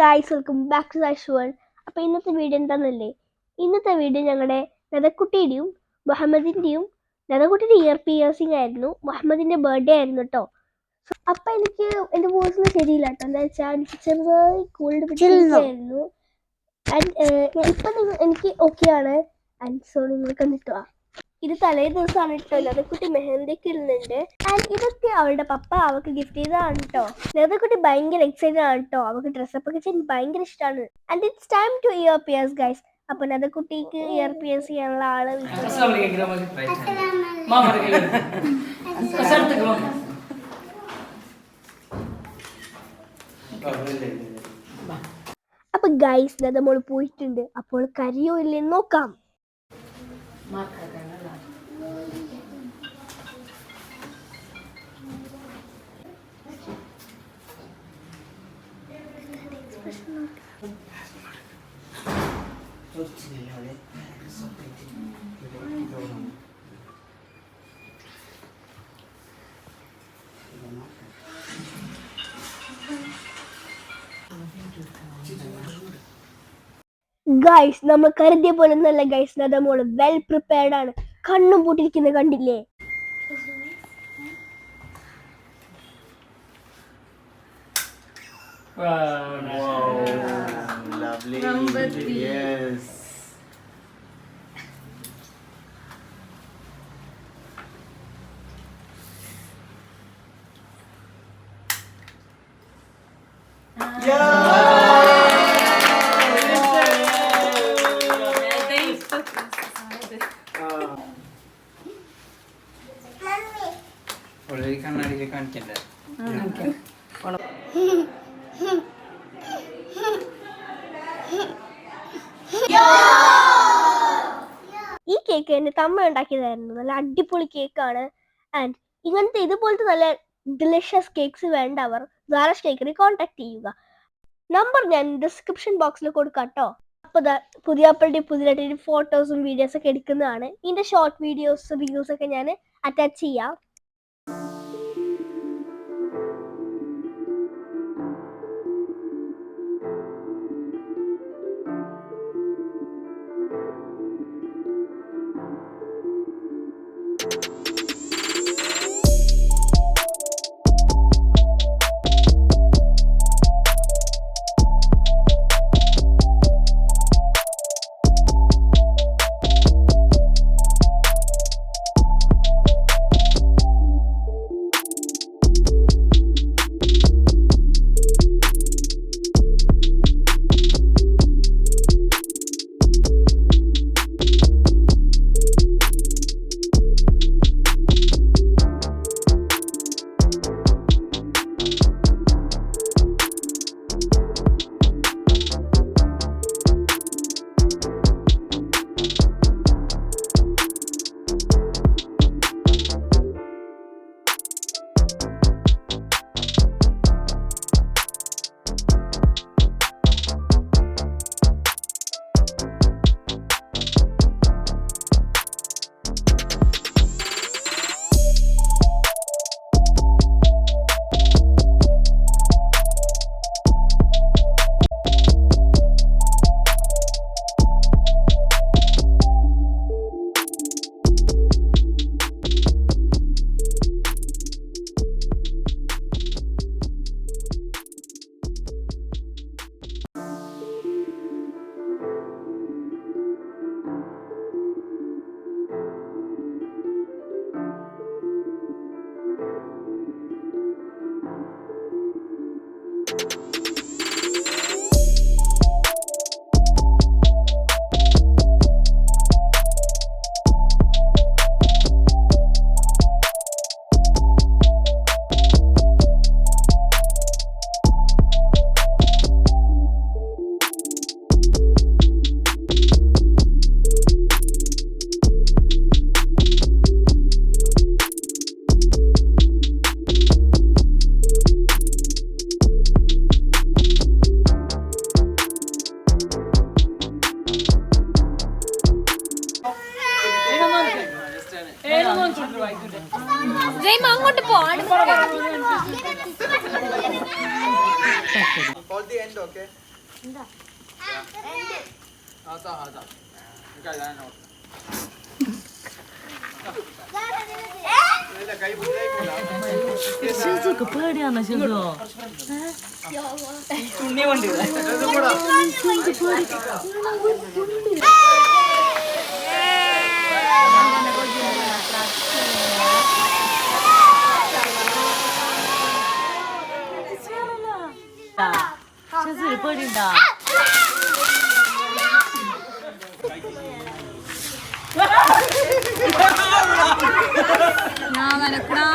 Guys, welcome back to ദൈഷ് world. അപ്പോൾ ഇന്നത്തെ വീഡിയോ എന്താണെന്നല്ലേ, ഇന്നത്തെ വീഡിയോ ഞങ്ങളുടെ നെതക്കുട്ടിയുടെയും മുഹമ്മദിൻ്റെയും, നെതക്കുട്ടിയുടെ ഇയർ പിയേഴ്സിംഗ് ആയിരുന്നു, മുഹമ്മദിൻ്റെ ബർത്ത്ഡേ ആയിരുന്നു കേട്ടോ. അപ്പം എനിക്ക് എൻ്റെ വോയിസ് ശരിയില്ല കേട്ടോ, എന്താ വെച്ചാൽ എനിക്ക് ചെറുതായി കോൾഡ് പിടിച്ചിരിക്കുകയായിരുന്നു. ആൻഡ് ഇപ്പം എനിക്ക് ഓക്കെ ആണ്. ആൻഡ് സോ നിങ്ങൾ കണ്ടിട്ടോ, ഇത് തലേ ദിവസമാണ് കേട്ടോ നെതക്കുട്ടി മെഹന്തിക്ക് ഇടുന്നുണ്ട്. ആൻഡ് ഇതൊക്കെ അവളുടെ പപ്പ അവൾക്ക് ഗിഫ്റ്റ് ചെയ്തതാണ് കേട്ടോ. നെതക്കുട്ടി ഭയങ്കര എക്സൈറ്റഡ് ആണ് കേട്ടോ, അവൾക്ക് ഡ്രസ്സപ്പ് ഒക്കെ ചെയ്യാൻ ഭയങ്കര ഇഷ്ടമാണ്. And it's time to ear pierce guys. അപ്പൊ നെതക്കുട്ടിക്ക് ഇയർ പിയേഴ്സ് ചെയ്യാനുള്ള ആള് അപ്പൊ ഗൈസ് നെതമോള് പോയിട്ടുണ്ട്. അപ്പോൾ കരിയോ ഇല്ലെന്ന് നോക്കാം. ഗൈസ്, നമ്മൾ കരുതിയ പോലെ ഒന്നല്ല ഗൈസ്, നെതമോള് വെൽ പ്രിപ്പയർഡ് ആണ്. കണ്ണും പൂട്ടിരിക്കുന്നത് കണ്ടില്ലേ? Lovely. Yes. കണ്ണാടിയിൽ കാണിക്കണ്ടേ? ഈ കേക്ക് എന്റെ തമ്മ ഉണ്ടാക്കിയതായിരുന്നു. നല്ല അടിപൊളി കേക്കാണ്. ആൻഡ് ഇങ്ങനത്തെ ഇതുപോലത്തെ നല്ല ഡെലിഷ്യസ് കേക്ക്സ് വേണ്ടവർ സാരസ് കേക്കറി കോൺടാക്ട് ചെയ്യുക. നമ്പർ ഞാൻ ഡിസ്ക്രിപ്ഷൻ ബോക്സിൽ കൊടുക്കാം കേട്ടോ. അപ്പോൾ പുതിയ ഫോട്ടോസും വീഡിയോസും ഒക്കെ എടുക്കുന്നതാണ്. ഇതിന്റെ ഷോർട്ട് വീഡിയോസ് റിവ്യൂസ് ഒക്കെ ഞാൻ അറ്റാച്ച് ചെയ്യാം. അങ്ങോട്ട് പോവാണ്. Hold the end, okay? ഷിസുക്ക് പേടിയാണോ ഷിസു? ഷിസുന് പേടിയുണ്ടാ? ഞാൻ നനക്കടാ.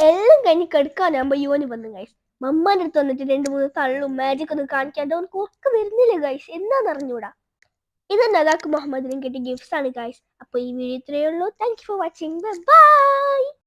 എല്ലാം കഴിഞ്ഞ് കെടുക്കാനാകുമ്പോ യുവന് വന്നു ഗൈസ്. മമ്മാന്റെ അടുത്ത് വന്നിട്ട് 2-3 തള്ളും മാജിക് ഒന്നും കാണിക്കാണ്ട് അവനക്ക് ഉറക്കം വരുന്നില്ല ഗൈസ്. എന്താന്ന് അറിഞ്ഞൂടാ. ഇത് നദാക്ക് മുഹമ്മദിനും കിട്ടിയ ഗിഫ്റ്റ്സ് ആണ് ഗൈസ്. അപ്പൊ ഈ വീഡിയോ ഇത്രയേ ഉള്ളൂ. Thank you for watching. By.